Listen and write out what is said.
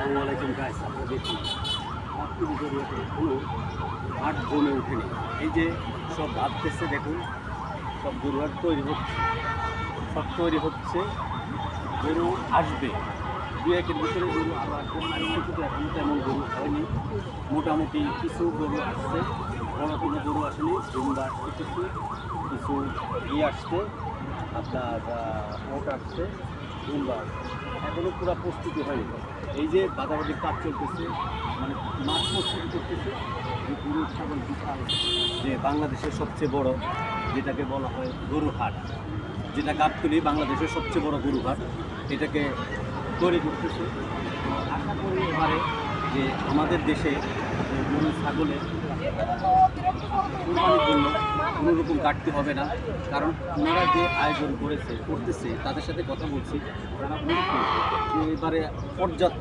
আসসালামু আলাইকুম গাইস, আপনারা দেখুন আপনি জরিয়াতে কোনো হাট জমে ওঠেনি। এই যে সব ভাবতেছে দেখুন, সব গরু হাট তৈরি হচ্ছে, সব তৈরি হচ্ছে, গরু আসবে দু একের ভিতরে গরু আরও আসবে। আর কিছু তো এখন তেমন গরু হয়নি, মোটামুটি কিছু গরু আসছে, বড় কোনো গরু আসেনি। জুম্বা আসছে, কিছু কিছু আসছে, আপনার ওট আসছে, জুম্বা আসছে, এখনও পুরো প্রস্তুতি হয়নি। এই যে বাজাবাজির কাজ চলতেছে, মানে মাঠ প্রস্তুতি করতেছে যে গরু ছাগল বিশাল, যে বাংলাদেশের সবচেয়ে বড়, যেটাকে বলা হয় গরু হাট, যেটা গাবতলী বাংলাদেশের সবচেয়ে বড় গরু হাট, এটাকে তৈরি করতেছে। আশা করি এবারে যে আমাদের দেশে গরু ছাগলের কোরবানির জন্য কোনো রকম ঘাটতি হবে না, কারণ ওনারা যে আয়োজন করতেছে তাদের সাথে কথা বলছি, তারা বলছে যে এবারে পর্যাপ্ত